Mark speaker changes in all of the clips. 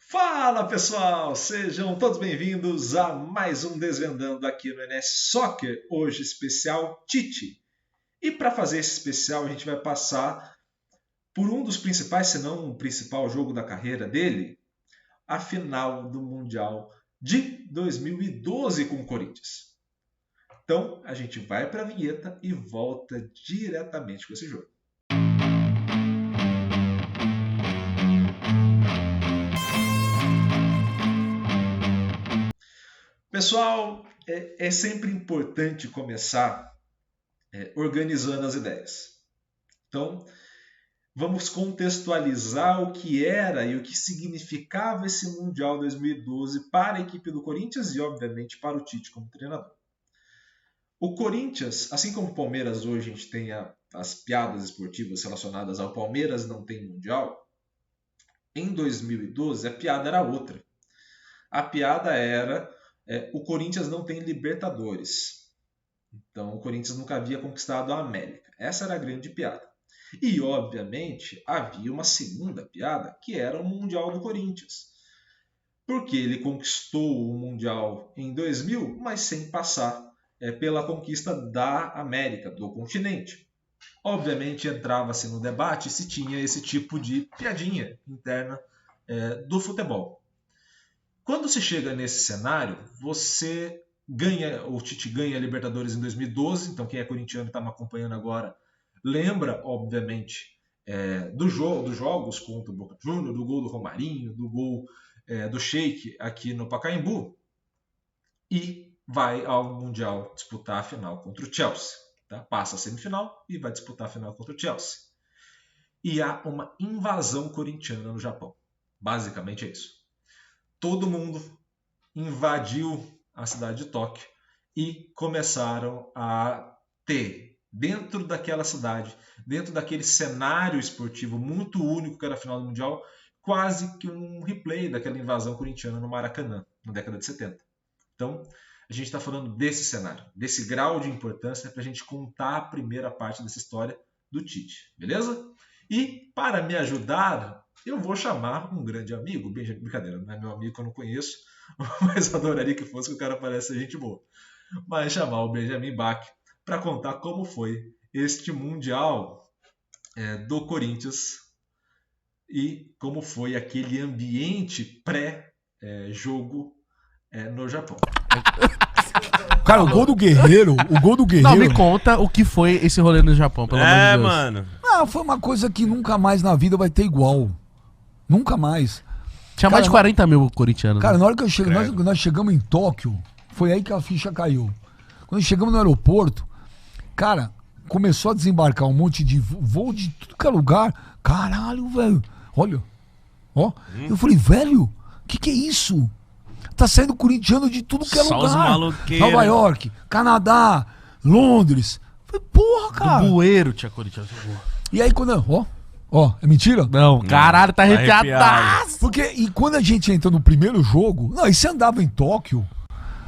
Speaker 1: Fala pessoal, sejam todos bem-vindos a mais um Desvendando aqui no NS Soccer, hoje especial Tite. E para fazer esse especial a gente vai passar por um dos principais, se não o principal jogo da carreira dele, a final do Mundial de 2012 com o Corinthians. Então a gente vai para a vinheta e volta diretamente com esse jogo. Pessoal, é sempre importante começar organizando as ideias. Então, vamos contextualizar o que era e o que significava esse Mundial 2012 para a equipe do Corinthians e, obviamente, para o Tite como treinador. O Corinthians, assim como o Palmeiras hoje a gente tem as piadas esportivas relacionadas ao Palmeiras não tem Mundial, em 2012 a piada era outra. A piada era... o Corinthians não tem Libertadores. Então, o Corinthians nunca havia conquistado a América. Essa era a grande piada. E, obviamente, havia uma segunda piada, que era o Mundial do Corinthians. Porque ele conquistou o Mundial em 2000, mas sem passar pela conquista da América, do continente. Obviamente, entrava-se no debate se tinha esse tipo de piadinha interna do futebol. Quando se chega nesse cenário, o Tite ganha a Libertadores em 2012, então quem é corintiano e está me acompanhando agora, lembra, obviamente, dos jogos contra o Boca Juniors, do gol do Romarinho, do gol do Sheik aqui no Pacaembu, e vai ao Mundial disputar a final contra o Chelsea. Tá? Passa a semifinal e vai disputar a final contra o Chelsea. E há uma invasão corintiana no Japão. Basicamente é isso. Todo mundo invadiu a cidade de Tóquio e começaram a ter, dentro daquela cidade, dentro daquele cenário esportivo muito único que era a final do Mundial, quase que um replay daquela invasão corintiana no Maracanã, na década de 70. Então, a gente está falando desse cenário, desse grau de importância para a gente contar a primeira parte dessa história do Tite, beleza? E, para me ajudar... eu vou chamar um grande amigo, brincadeira, não é meu amigo que eu não conheço, mas adoraria que fosse, que o cara parece ser gente boa. Mas chamar o Benjamin Bach para contar como foi este Mundial do Corinthians e como foi aquele ambiente pré-jogo no Japão.
Speaker 2: Cara, o gol do Guerreiro.
Speaker 3: Não, me conta o que foi esse rolê no Japão, pelo amor de Deus.
Speaker 4: Mano.
Speaker 2: Ah, foi uma coisa que nunca mais na vida vai ter igual. Nunca mais.
Speaker 3: Tinha mais de 40 mil corintianos.
Speaker 2: Cara,
Speaker 3: né?
Speaker 2: na hora que eu cheguei, nós chegamos em Tóquio, foi aí que a ficha caiu. Quando chegamos no aeroporto, cara, começou a desembarcar um monte de voo de tudo que é lugar. Caralho, velho. Olha. Ó. Eu falei, velho, que é isso? Tá saindo corintiano de tudo que é
Speaker 4: Só
Speaker 2: lugar.
Speaker 4: os maloqueiros.
Speaker 2: Nova York, Canadá, Londres. Falei, porra, cara.
Speaker 3: Do bueiro tinha corintiano.
Speaker 2: E aí quando... Ó, é mentira?
Speaker 3: Não, caralho, tá arrepiadaço.
Speaker 2: Porque, e quando a gente entrou no primeiro jogo... Não, e você andava em Tóquio,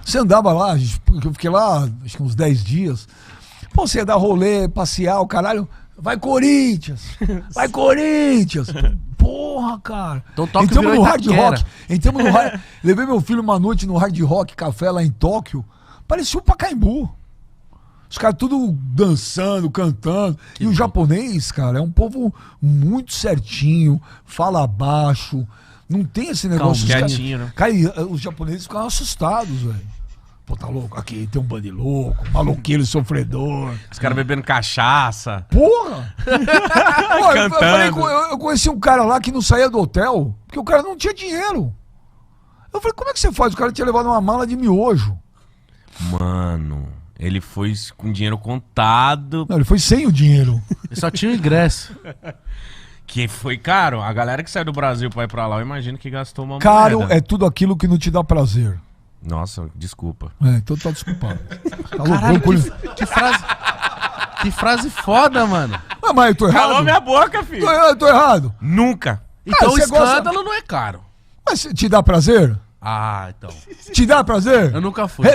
Speaker 2: você andava lá, eu fiquei lá, acho que uns 10 dias. Pô, você ia dar rolê, passear, o caralho... Vai Corinthians! Vai Corinthians! Porra, cara!
Speaker 3: Então, Tóquio
Speaker 2: entramos no Hard
Speaker 3: Itaquera.
Speaker 2: Rock. Entramos no Hard... Levei meu filho uma noite no Hard Rock Café lá em Tóquio. Parecia um Pacaembu. Os caras tudo dançando, cantando. E o japonês, cara, é um povo muito certinho, fala baixo. Não tem esse negócio...
Speaker 3: Quietinho, né?
Speaker 2: Cara, os japoneses ficaram assustados, velho. Pô, tá louco? Aqui tem um bando de louco, maloqueiro sofredor.
Speaker 4: Os caras bebendo cachaça.
Speaker 2: Porra! Pô,
Speaker 4: Cantando.
Speaker 2: eu conheci um cara lá que não saía do hotel, porque o cara não tinha dinheiro. Eu falei, como é que você faz? O cara tinha levado uma mala de miojo.
Speaker 4: Mano, ele foi com dinheiro contado.
Speaker 2: Não, ele foi sem o dinheiro.
Speaker 3: Eu só tinha o ingresso.
Speaker 4: Que foi caro. A galera que sai do Brasil pra ir pra lá, eu imagino que gastou uma
Speaker 2: Caro
Speaker 4: moeda.
Speaker 2: é tudo aquilo que não te dá prazer.
Speaker 4: Nossa, desculpa.
Speaker 2: Então tá desculpado. Tá louco?
Speaker 3: Caralho, que frase foda, mano.
Speaker 2: Mas eu tô errado?
Speaker 4: Calou minha boca, filho.
Speaker 2: Eu tô errado.
Speaker 4: Nunca.
Speaker 3: Então o
Speaker 2: você gosta-
Speaker 3: escândalo não é caro.
Speaker 2: Mas te dá prazer?
Speaker 3: Ah, então.
Speaker 2: Te dá prazer?
Speaker 3: Eu nunca fui.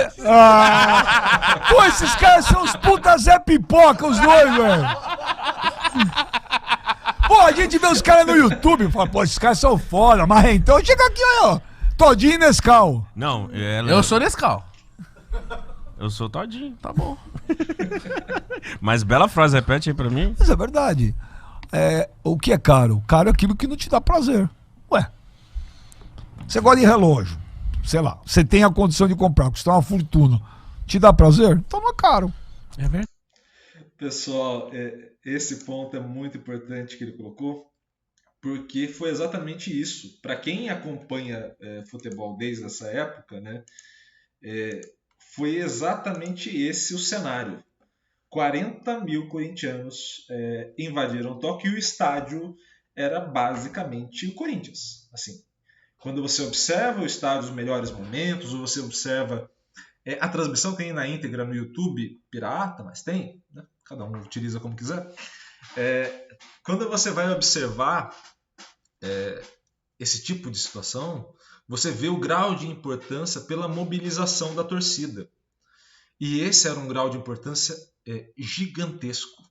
Speaker 2: Pô, esses caras são os putas Zé Pipoca, os dois, velho. Pô, a gente vê os caras no YouTube e fala, pô, esses caras são foda, mas então chega aqui, ó. Todinho Nescau.
Speaker 4: Não,
Speaker 3: Eu sou Nescau.
Speaker 4: Eu sou Todinho, tá bom. Mas bela frase, repete aí pra mim.
Speaker 2: Mas é verdade. O que é caro? Caro é aquilo que não te dá prazer. Ué, você gosta de relógio, sei lá, você tem a condição de comprar, custa uma fortuna, te dá prazer? Então não é caro.
Speaker 3: É verdade.
Speaker 1: Pessoal, esse ponto é muito importante que ele colocou, porque foi exatamente isso. Para quem acompanha futebol desde essa época, né, foi exatamente esse o cenário. 40 mil corintianos invadiram Tóquio e o estádio era basicamente o Corinthians. Assim, quando você observa o estádio, os melhores momentos, ou você observa a transmissão, tem na íntegra no YouTube, pirata, mas tem, né? Cada um utiliza como quiser. Quando você vai observar esse tipo de situação, você vê o grau de importância pela mobilização da torcida. E esse era um grau de importância gigantesco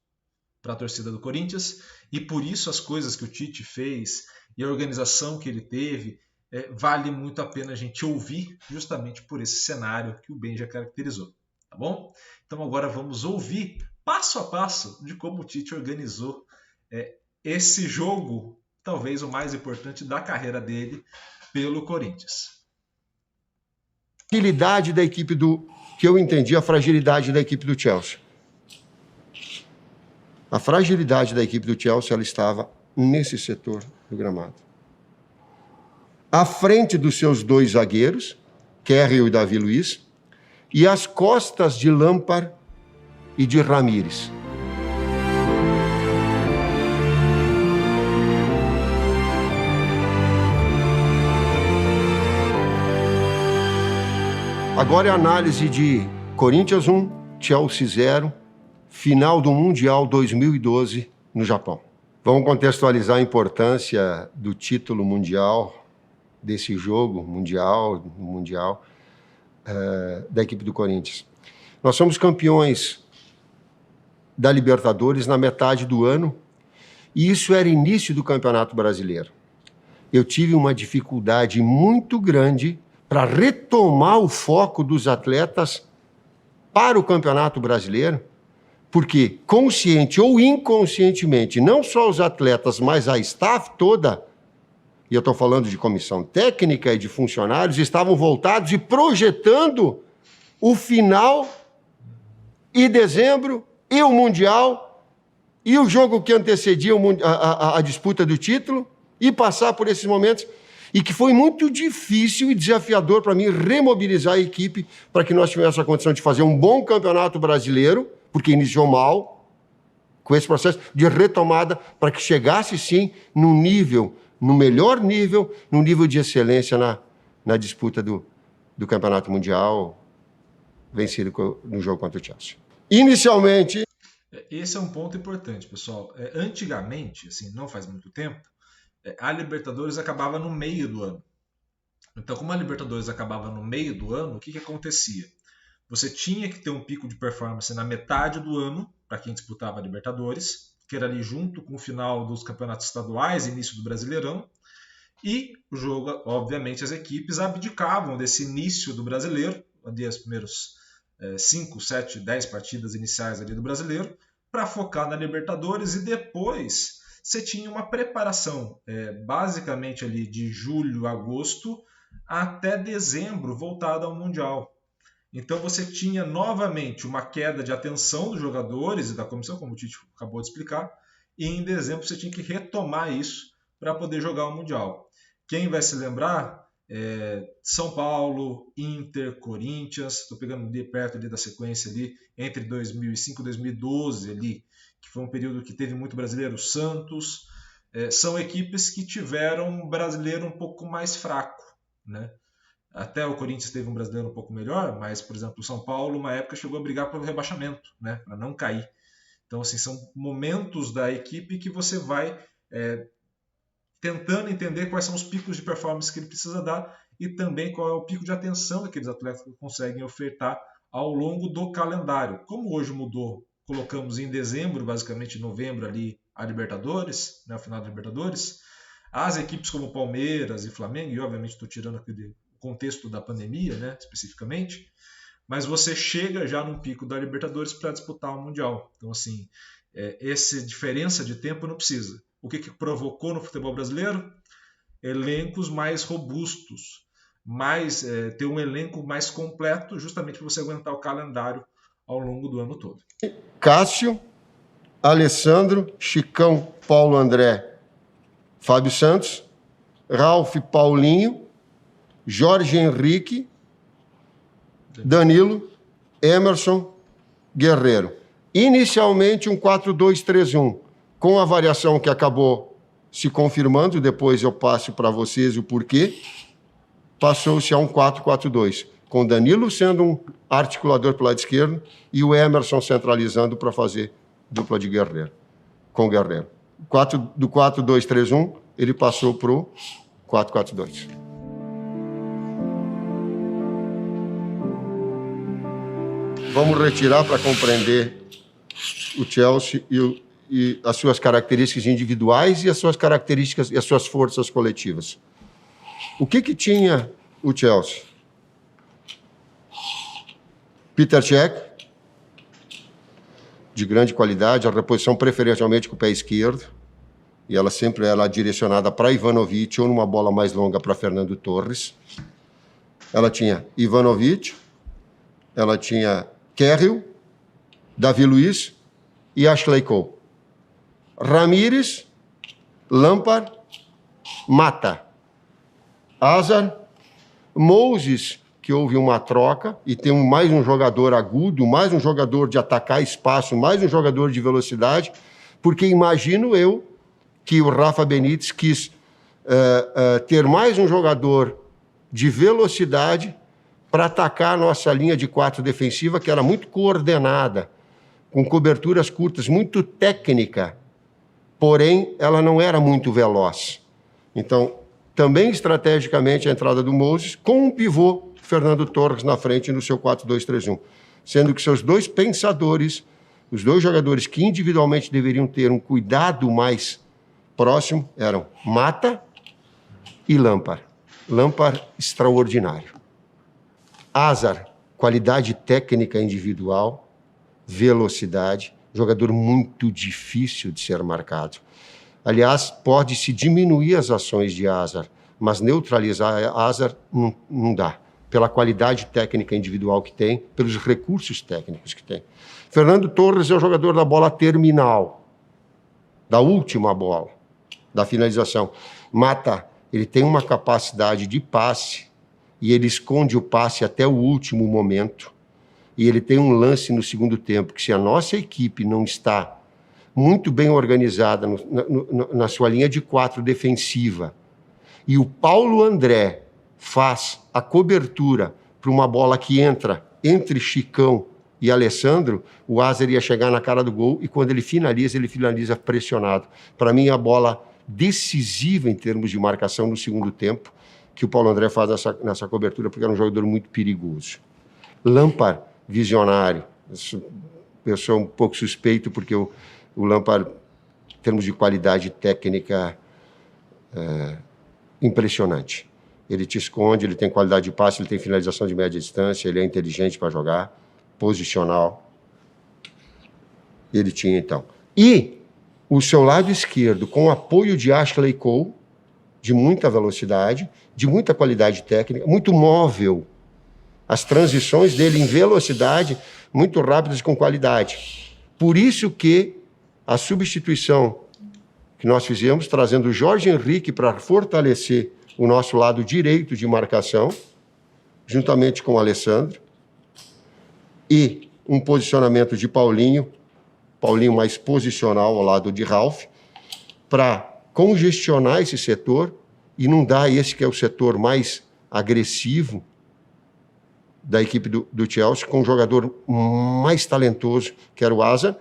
Speaker 1: para a torcida do Corinthians, e por isso as coisas que o Tite fez e a organização que ele teve, vale muito a pena a gente ouvir, justamente por esse cenário que o Ben já caracterizou. Tá bom? Então agora vamos ouvir passo a passo de como o Tite organizou esse jogo, talvez o mais importante da carreira dele pelo Corinthians.
Speaker 5: Fragilidade da equipe que eu entendi, a fragilidade da equipe do Chelsea. A fragilidade da equipe do Chelsea, ela estava nesse setor do gramado. À frente dos seus dois zagueiros, Carriel e Davi Luiz, e às costas de Lampard e de Ramires. Agora é a análise de Corinthians 1, Chelsea 0, final do Mundial 2012 no Japão. Vamos contextualizar a importância do título mundial, desse jogo mundial, da equipe do Corinthians. Nós somos campeões da Libertadores na metade do ano, e isso era início do Campeonato Brasileiro. Eu tive uma dificuldade muito grande para retomar o foco dos atletas para o Campeonato Brasileiro, porque consciente ou inconscientemente, não só os atletas, mas a staff toda, e eu estou falando de comissão técnica e de funcionários, estavam voltados e projetando o final e dezembro, e o Mundial, e o jogo que antecedia a disputa do título, e passar por esses momentos, e que foi muito difícil e desafiador para mim remobilizar a equipe para que nós tivéssemos a condição de fazer um bom campeonato brasileiro, porque iniciou mal, com esse processo de retomada, para que chegasse sim no melhor nível, no nível de excelência na disputa do Campeonato Mundial, vencido no jogo contra o Chelsea. Inicialmente...
Speaker 1: Esse é um ponto importante, pessoal. Antigamente, assim, não faz muito tempo, a Libertadores acabava no meio do ano. Então, como a Libertadores acabava no meio do ano, o que acontecia? Você tinha que ter um pico de performance na metade do ano, para quem disputava a Libertadores, que era ali junto com o final dos campeonatos estaduais, início do Brasileirão, e o jogo, obviamente, as equipes abdicavam desse início do Brasileiro, ali as primeiras 5, 7, 10 partidas iniciais ali do Brasileiro, para focar na Libertadores, e depois você tinha uma preparação, basicamente ali de julho, agosto, até dezembro, voltada ao Mundial. Então você tinha novamente uma queda de atenção dos jogadores e da comissão, como o Tite acabou de explicar, e em dezembro você tinha que retomar isso para poder jogar o Mundial. Quem vai se lembrar, São Paulo, Inter, Corinthians, estou pegando de perto ali da sequência ali, entre 2005 e 2012 ali, que foi um período que teve muito brasileiro, Santos, são equipes que tiveram um brasileiro um pouco mais fraco, né? Até o Corinthians teve um brasileiro um pouco melhor, mas, por exemplo, o São Paulo, uma época, chegou a brigar pelo rebaixamento, né? Para não cair. Então, assim, são momentos da equipe que você vai tentando entender quais são os picos de performance que ele precisa dar e também qual é o pico de atenção que aqueles atletas conseguem ofertar ao longo do calendário. Como hoje mudou, colocamos em dezembro, basicamente novembro ali, a Libertadores, né, a final da Libertadores, as equipes como Palmeiras e Flamengo, e obviamente estou tirando aqui do contexto da pandemia, né, especificamente, mas você chega já num pico da Libertadores para disputar o Mundial. Então, assim, essa diferença de tempo não precisa. O que provocou no futebol brasileiro? Elencos mais robustos, ter um elenco mais completo, justamente para você aguentar o calendário ao longo do ano todo.
Speaker 5: Cássio, Alessandro, Chicão, Paulo André, Fábio Santos, Ralf, Paulinho, Jorge Henrique, Danilo, Emerson, Guerreiro. Inicialmente um 4-2-3-1, com a variação que acabou se confirmando, depois eu passo para vocês o porquê, passou-se a um 4-4-2, com Danilo sendo um articulador pelo lado esquerdo e o Emerson centralizando para fazer dupla de Guerreiro, com Guerreiro. Do 4-2-3-1, ele passou para o 4-4-2. Vamos retirar para compreender o Chelsea e as suas características individuais e as suas características e as suas forças coletivas. O que tinha o Chelsea? Peter Cech, de grande qualidade, a reposição preferencialmente com o pé esquerdo, e ela sempre era direcionada para Ivanovic ou numa bola mais longa para Fernando Torres. Ela tinha Ivanovic, ela tinha Cahill, Davi Luiz e Ashley Cole. Ramires, Lampard, Mata, Hazard, Moses, que houve uma troca e tem mais um jogador agudo, mais um jogador de atacar espaço, mais um jogador de velocidade, porque imagino eu que o Rafa Benítez quis ter mais um jogador de velocidade para atacar a nossa linha de 4 defensiva, que era muito coordenada, com coberturas curtas, muito técnica, porém ela não era muito veloz. Então, também estrategicamente a entrada do Moses, com um pivô, Fernando Torres na frente no seu 4-2-3-1, sendo que seus dois pensadores, os dois jogadores que individualmente deveriam ter um cuidado mais próximo, eram Mata e Lampard. Lampard extraordinário. Hazard, qualidade técnica individual, velocidade, jogador muito difícil de ser marcado. Aliás, pode-se diminuir as ações de Hazard, mas neutralizar Hazard não dá, pela qualidade técnica individual que tem, pelos recursos técnicos que tem. Fernando Torres é o jogador da bola terminal, da última bola, da finalização. Mata, ele tem uma capacidade de passe, e ele esconde o passe até o último momento. E ele tem um lance no segundo tempo, que se a nossa equipe não está muito bem organizada na sua linha de 4 defensiva, e o Paulo André faz a cobertura para uma bola que entra entre Chicão e Alessandro, o Hazard ia chegar na cara do gol, e quando ele finaliza pressionado. Para mim, a bola decisiva em termos de marcação no segundo tempo, que o Paulo André faz nessa cobertura, porque era um jogador muito perigoso. Lampard, visionário. Eu sou um pouco suspeito, porque o Lampard, em termos de qualidade técnica, impressionante. Ele te esconde, ele tem qualidade de passe, ele tem finalização de média distância, ele é inteligente para jogar, posicional. Ele tinha, então. E o seu lado esquerdo, com apoio de Ashley Cole, de muita velocidade, de muita qualidade técnica, muito móvel. As transições dele em velocidade, muito rápidas e com qualidade. Por isso que a substituição que nós fizemos, trazendo o Jorge Henrique para fortalecer o nosso lado direito de marcação, juntamente com o Alessandro, e um posicionamento de Paulinho mais posicional ao lado de Ralf, para congestionar esse setor e não dar esse que é o setor mais agressivo da equipe do Chelsea, com um jogador mais talentoso, que era o Hazard,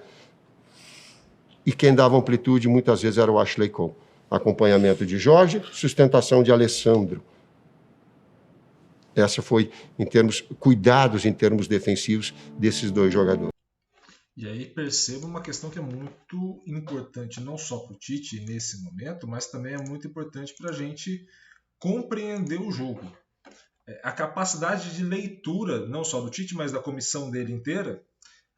Speaker 5: e quem dava amplitude muitas vezes era o Ashley Cole. Acompanhamento de Jorge, sustentação de Alessandro. Essa foi, cuidados em termos defensivos desses dois jogadores.
Speaker 1: E aí perceba uma questão que é muito importante, não só para o Tite nesse momento, mas também é muito importante para a gente compreender o jogo. A capacidade de leitura, não só do Tite, mas da comissão dele inteira,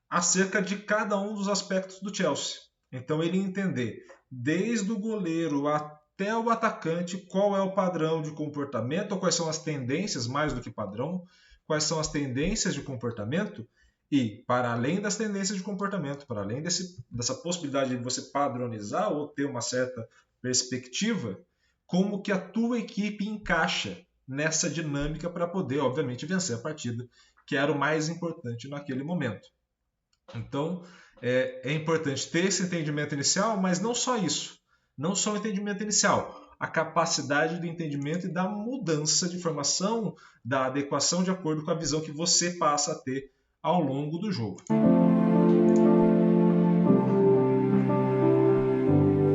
Speaker 1: acerca de cada um dos aspectos do Chelsea. Então ele entender, desde o goleiro até o atacante, qual é o padrão de comportamento, ou quais são as tendências, mais do que padrão, quais são as tendências de comportamento, e para além das tendências de comportamento, para além dessa possibilidade de você padronizar ou ter uma certa perspectiva, como que a tua equipe encaixa nessa dinâmica para poder, obviamente, vencer a partida, que era o mais importante naquele momento. Então, é importante ter esse entendimento inicial, mas não só isso. Não só o entendimento inicial, a capacidade do entendimento e da mudança de formação, da adequação de acordo com a visão que você passa a ter ao longo do jogo.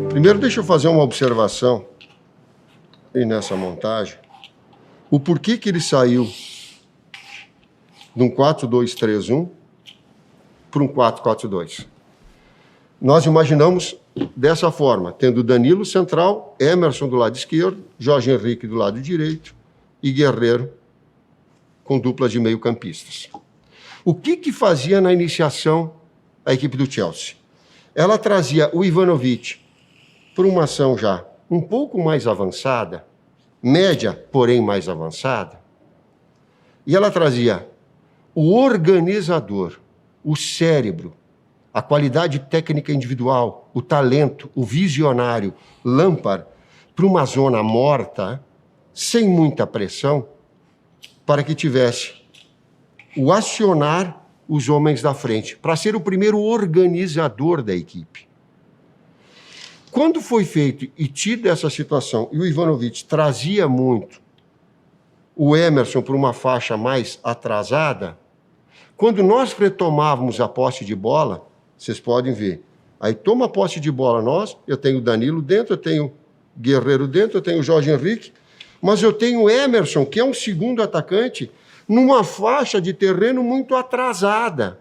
Speaker 5: Primeiro, deixa eu fazer uma observação aí nessa montagem. O porquê que ele saiu de um 4-2-3-1 para um 4-4-2. Nós imaginamos dessa forma, tendo Danilo central, Emerson do lado esquerdo, Jorge Henrique do lado direito e Guerreiro com dupla de meio-campistas. O que fazia na iniciação a equipe do Chelsea? Ela trazia o Ivanovic para uma ação já um pouco mais avançada, média, porém mais avançada, e ela trazia o organizador, o cérebro, a qualidade técnica individual, o talento, o visionário, Lampard, para uma zona morta, sem muita pressão, para que tivesse o acionar os homens da frente, para ser o primeiro organizador da equipe. Quando foi feito e tido essa situação, e o Ivanovic trazia muito o Emerson para uma faixa mais atrasada, quando nós retomávamos a posse de bola, vocês podem ver, aí toma a posse de bola nós, eu tenho o Danilo dentro, eu tenho Guerreiro dentro, eu tenho o Jorge Henrique, mas eu tenho o Emerson, que é um segundo atacante, numa faixa de terreno muito atrasada.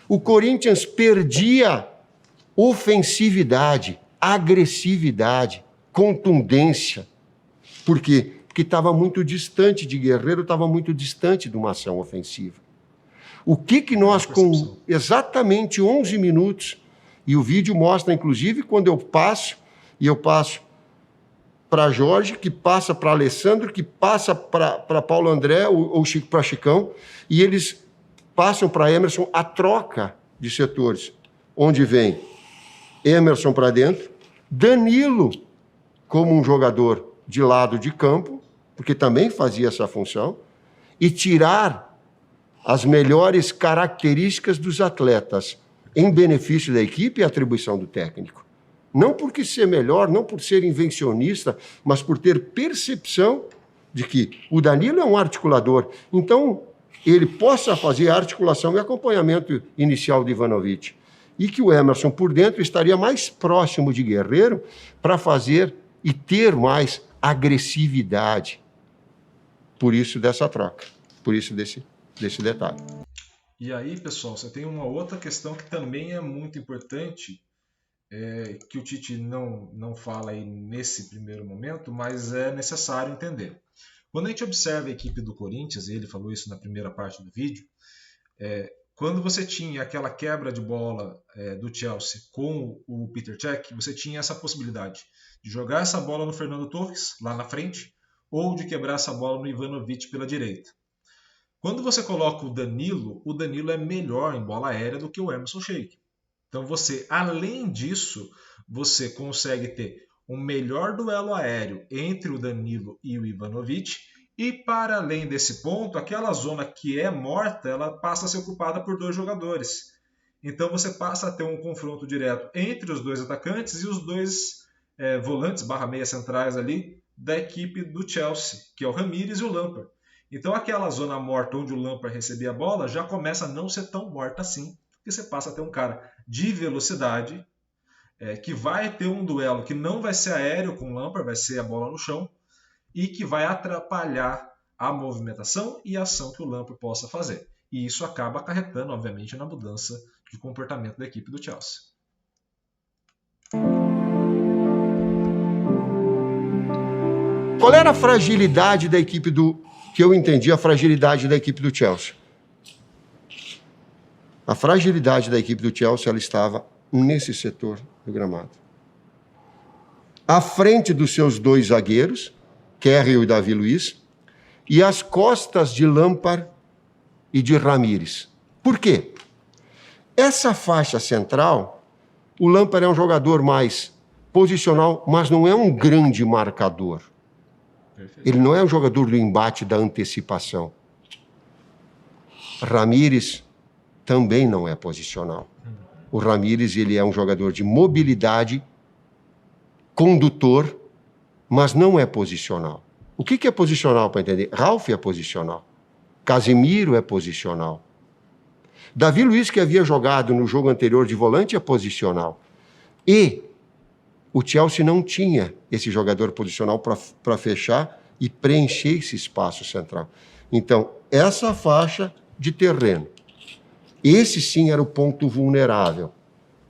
Speaker 5: O Corinthians perdia ofensividade, agressividade, contundência. Por quê? Porque estava muito distante de Guerreiro, estava muito distante de uma ação ofensiva. O que nós, com exatamente 11 minutos, e o vídeo mostra, inclusive, quando eu passo para Jorge, que passa para Alessandro, que passa para Paulo André, ou Chico para Chicão, e eles passam para Emerson a troca de setores, onde vem Emerson para dentro, Danilo como um jogador de lado de campo, porque também fazia essa função, e tirar as melhores características dos atletas em benefício da equipe e atribuição do técnico. Não porque ser melhor, não por ser invencionista, mas por ter percepção de que o Danilo é um articulador. Então, ele possa fazer a articulação e acompanhamento inicial de Ivanovic. E que o Emerson, por dentro, estaria mais próximo de Guerreiro para fazer e ter mais agressividade. Por isso dessa troca, por isso desse detalhe.
Speaker 1: E aí, pessoal, você tem uma outra questão que também é muito importante, que o Tite não fala aí nesse primeiro momento, mas é necessário entender. Quando a gente observa a equipe do Corinthians, e ele falou isso na primeira parte do vídeo, quando você tinha aquela quebra de bola do Chelsea com o Peter Cech, você tinha essa possibilidade de jogar essa bola no Fernando Torres, lá na frente, ou de quebrar essa bola no Ivanovic pela direita. Quando você coloca o Danilo é melhor em bola aérea do que o Emerson Sheik. Então você, além disso, você consegue ter um melhor duelo aéreo entre o Danilo e o Ivanovic, e para além desse ponto, aquela zona que é morta, ela passa a ser ocupada por dois jogadores. Então você passa a ter um confronto direto entre os dois atacantes e os dois volantes, /meia centrais ali, da equipe do Chelsea, que é o Ramires e o Lampard. Então aquela zona morta onde o Lampard recebia a bola já começa a não ser tão morta assim, porque você passa a ter um cara de velocidade, que vai ter um duelo que não vai ser aéreo com o Lampard, vai ser a bola no chão, e que vai atrapalhar a movimentação e a ação que o Lampard possa fazer. E isso acaba acarretando, obviamente, na mudança de comportamento da equipe do Chelsea.
Speaker 5: Qual era a fragilidade da equipe que eu entendi a fragilidade da equipe do Chelsea? A fragilidade da equipe do Chelsea, ela estava nesse setor do gramado. À frente dos seus dois zagueiros, Carriel e Davi Luiz, e às costas de Lampard e de Ramires. Por quê? Essa faixa central, o Lampard é um jogador mais posicional, mas não é um grande marcador. Perfeito. Ele não é um jogador do embate, da antecipação. Ramires também não é posicional. O Ramires, ele é um jogador de mobilidade, condutor, mas não é posicional. O que é posicional para entender? Ralf é posicional. Casemiro é posicional. Davi Luiz, que havia jogado no jogo anterior de volante, é posicional. E o Chelsea não tinha esse jogador posicional para fechar e preencher esse espaço central. Então, essa faixa de terreno, esse sim era o ponto vulnerável.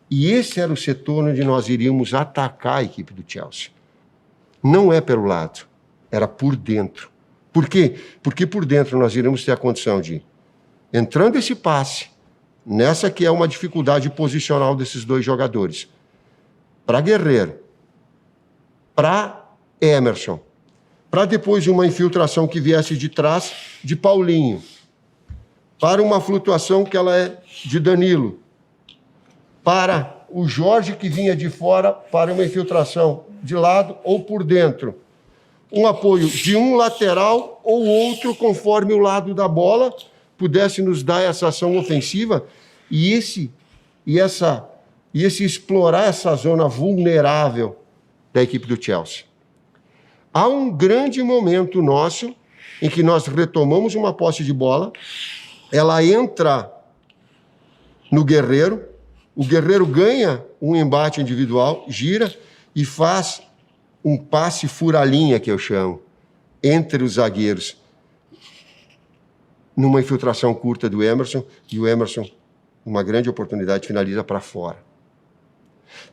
Speaker 5: E esse era o setor onde nós iríamos atacar a equipe do Chelsea. Não é pelo lado, era por dentro. Por quê? Porque por dentro nós iríamos ter a condição de, entrando esse passe, nessa que é uma dificuldade posicional desses dois jogadores, para Guerreiro, para Emerson, para depois uma infiltração que viesse de trás de Paulinho, para uma flutuação que ela é de Danilo, para o Jorge que vinha de fora, para uma infiltração de lado ou por dentro. Um apoio de um lateral ou outro, conforme o lado da bola pudesse nos dar essa ação ofensiva e esse explorar essa zona vulnerável da equipe do Chelsea. Há um grande momento nosso em que nós retomamos uma posse de bola, ela entra no Guerreiro, o Guerreiro ganha um embate individual, gira e faz um passe fura-linha, que eu chamo, entre os zagueiros, numa infiltração curta do Emerson, e o Emerson, uma grande oportunidade, finaliza para fora.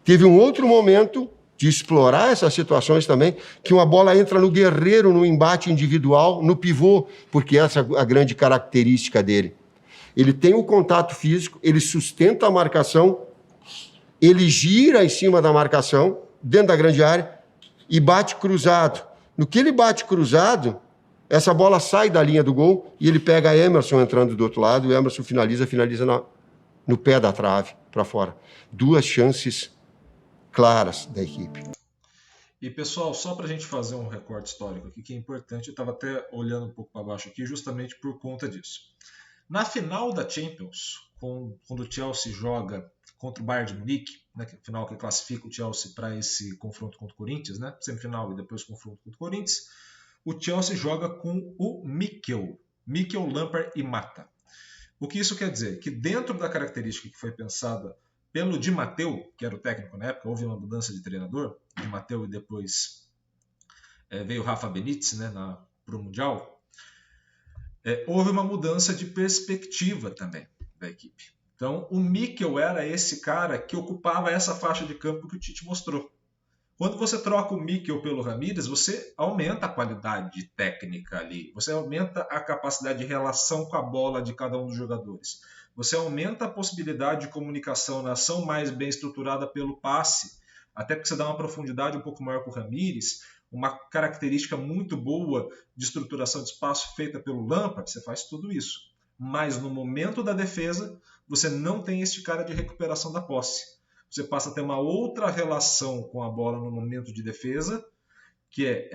Speaker 5: Teve um outro momento de explorar essas situações também, que uma bola entra no Guerreiro, no embate individual, no pivô, porque essa é a grande característica dele. Ele tem o contato físico, ele sustenta a marcação, ele gira em cima da marcação, dentro da grande área, e bate cruzado. No que ele bate cruzado, essa bola sai da linha do gol e ele pega Emerson entrando do outro lado, e o Emerson finaliza no pé da trave, para fora. 2 chances claras da equipe.
Speaker 1: E pessoal, só para a gente fazer um recorte histórico aqui, que é importante, eu estava até olhando um pouco para baixo aqui, justamente por conta disso. Na final da Champions, quando o Chelsea joga contra o Bayern de Munique, né, que é a final que classifica o Chelsea para esse confronto contra o Corinthians, né, semifinal e depois confronto contra o Corinthians, o Chelsea joga com o Mikel, Lampard e Mata. O que isso quer dizer? Que dentro da característica que foi pensada pelo Di Matteo, que era o técnico na época, houve uma mudança de treinador, Di Matteo e depois veio o Rafa Benítez, né, para o Mundial, houve uma mudança de perspectiva também da equipe. Então, o Mikel era esse cara que ocupava essa faixa de campo que o Tite mostrou. Quando você troca o Mikel pelo Ramires, você aumenta a qualidade técnica ali, você aumenta a capacidade de relação com a bola de cada um dos jogadores. Você aumenta a possibilidade de comunicação na ação mais bem estruturada pelo passe, até porque você dá uma profundidade um pouco maior para o Ramires, uma característica muito boa de estruturação de espaço feita pelo Lampard, você faz tudo isso. Mas no momento da defesa, você não tem este cara de recuperação da posse. Você passa a ter uma outra relação com a bola no momento de defesa, que é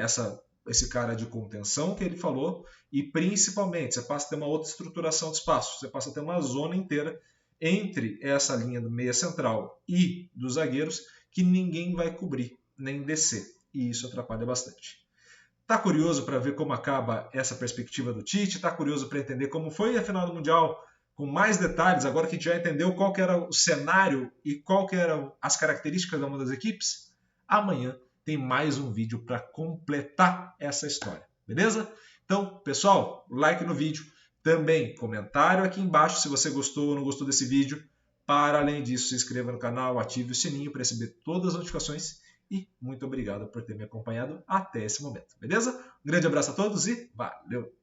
Speaker 1: esse cara de contenção que ele falou, e principalmente você passa a ter uma outra estruturação de espaço, você passa a ter uma zona inteira entre essa linha do meia central e dos zagueiros que ninguém vai cobrir, nem descer, e isso atrapalha bastante. Tá curioso para ver como acaba essa perspectiva do Tite? Tá curioso para entender como foi a final do Mundial com mais detalhes, agora que a gente já entendeu qual que era o cenário e qual que eram as características de uma das equipes? Amanhã tem mais um vídeo para completar essa história, beleza? Então, pessoal, like no vídeo, também comentário aqui embaixo se você gostou ou não gostou desse vídeo, Para além disso, se inscreva no canal, ative o sininho para receber todas as notificações e muito obrigado por ter me acompanhado até esse momento, beleza? Um grande abraço a todos e valeu!